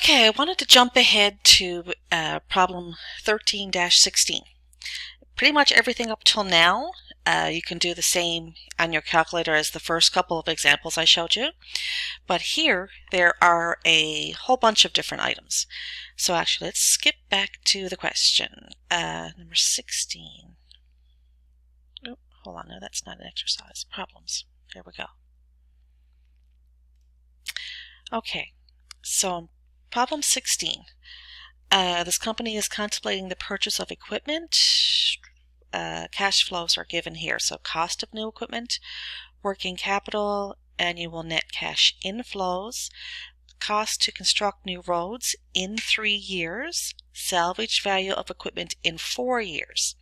Okay, I wanted to jump ahead to problem 13-16. Pretty much everything up till now, you can do the same on your calculator as the first couple of examples I showed you. But here, there are a whole bunch of different items. So actually, let's skip back to the question. Number 16. Oh, hold on, no, that's not an exercise. Problems. There we go. Okay, so problem 16. This company is contemplating the purchase of equipment. Cash flows are given here. So cost of new equipment, working capital, annual net cash inflows, cost to construct new roads in 3 years, salvage value of equipment in 4 years.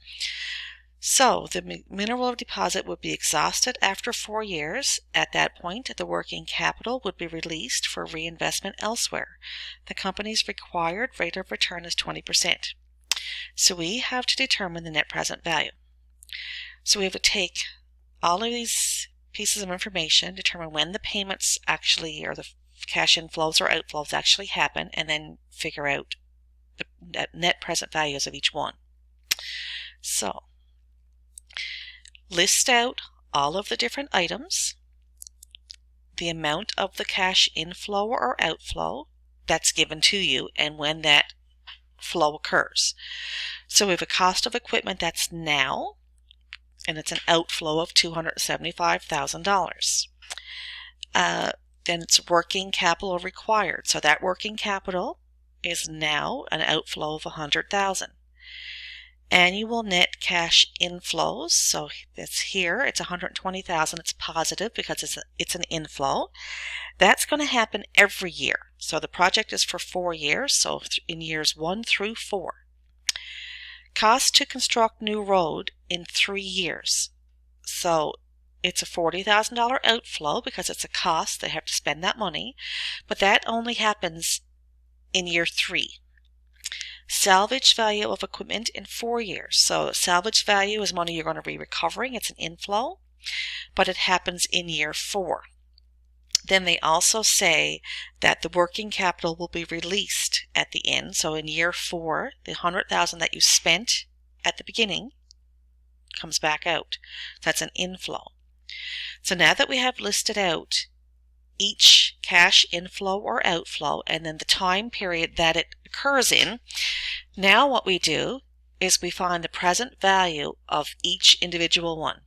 So the mineral of deposit would be exhausted after 4 years. At that point, the working capital would be released for reinvestment elsewhere. The company's required rate of return is 20%. So we have to determine the net present value. So we have to take all of these pieces of information, determine when the payments actually, or the cash inflows or outflows actually happen, and then figure out the net present values of each one. So list out all of the different items, the amount of the cash inflow or outflow that's given to you, and when that flow occurs. So we have a cost of equipment that's now, and it's an outflow of $275,000. Then it's working capital required. So that working capital is now an outflow of $100,000. Annual net cash inflows, so it's here, it's $120,000. It's positive because it's an inflow. That's going to happen every year. So the project is for 4 years, so in years 1 through 4. Cost to construct new road in 3 years. So it's a $40,000 outflow because it's a cost. They have to spend that money, but that only happens in year 3. Salvage value of equipment in 4 years. So salvage value is money you're going to be recovering. It's an inflow, but it happens in year 4. Then they also say that the working capital will be released at the end. So in year 4, the $100,000 that you spent at the beginning comes back out. That's an inflow. So now that we have listed out each cash inflow or outflow and then the time period that it occurs in, now what we do is we find the present value of each individual one.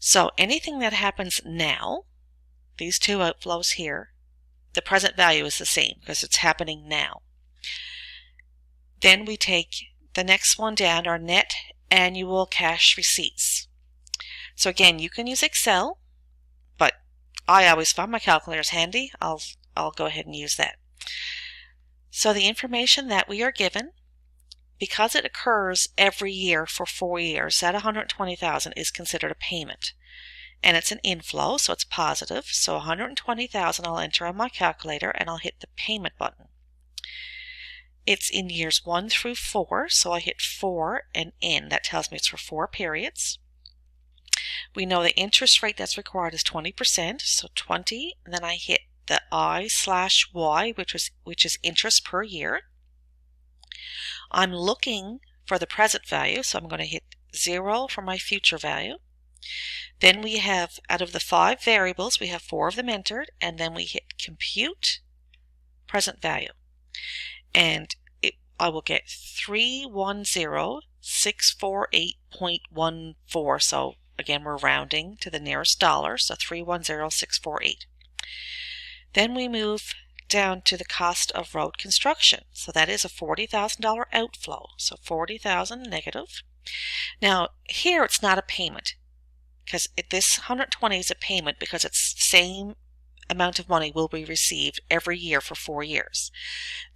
So anything that happens now, these two outflows here, the present value is the same because it's happening now. Then we take the next one down, our net annual cash receipts. So again, you can use Excel, but I always find my calculators handy. I'll go ahead and use that. So the information that we are given, because it occurs every year for 4 years, that $120,000 is considered a payment. And it's an inflow, so it's positive. So $120,000 I'll enter on my calculator and I'll hit the payment button. It's in years 1 through 4, so I hit 4 and N. That tells me it's for 4 periods. We know the interest rate that's required is 20%, so 20, and then I hit the I/Y, which is interest per year. I'm looking for the present value, so I'm going to hit 0 for my future value. Then we have, out of the 5 variables, we have 4 of them entered, and then we hit compute present value. And I will get 310,648.14. So again, we're rounding to the nearest dollar, so 310,648. Then we move down to the cost of road construction. So that is a $40,000 outflow. So 40,000 negative. Now here it's not a payment, because this 120 is a payment because it's the same amount of money will be received every year for 4 years.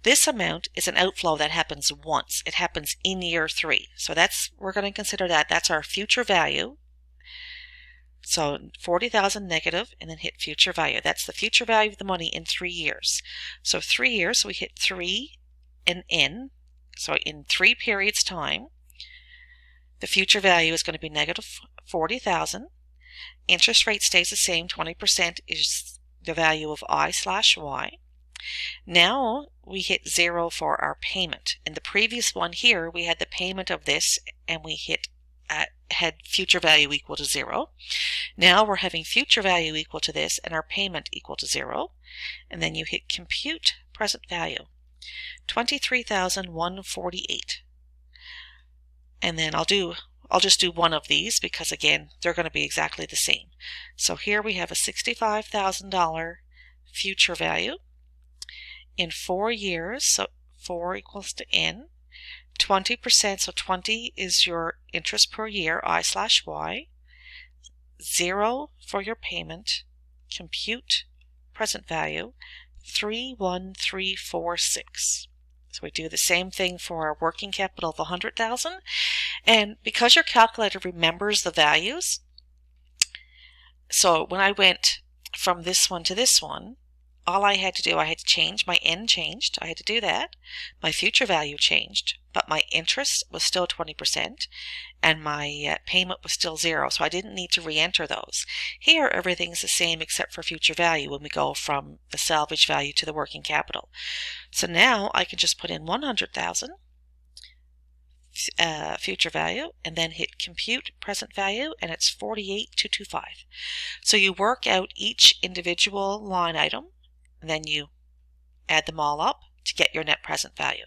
This amount is an outflow that happens once. It happens in year 3. So we're going to consider that's our future value. So 40,000 negative and then hit future value. That's the future value of the money in 3 years. So 3 years, so we hit 3 and N. So in 3 periods time, the future value is going to be negative 40,000. Interest rate stays the same. 20% is the value of I/Y. Now we hit 0 for our payment. In the previous one here, we had the payment of this and we had future value equal to 0. Now we're having future value equal to this and our payment equal to 0. And then you hit compute present value, 23,148. And then I'll just do one of these because again, they're going to be exactly the same. So here we have a $65,000 future value in 4 years, so 4 equals to N. 20%, so 20 is your interest per year, I/Y. 0 for your payment. Compute present value, 31346. So we do the same thing for our working capital of 100,000. And because your calculator remembers the values, so when I went from this one to this one, all I had to do, I had to change, my N changed, I had to do that. My future value changed, but my interest was still 20% and my payment was still 0, so I didn't need to re-enter those. Here everything's the same except for future value when we go from the salvage value to the working capital. So now I can just put in 100,000 future value and then hit compute present value, and it's 48,225. So you work out each individual line item, and then you add them all up to get your net present value.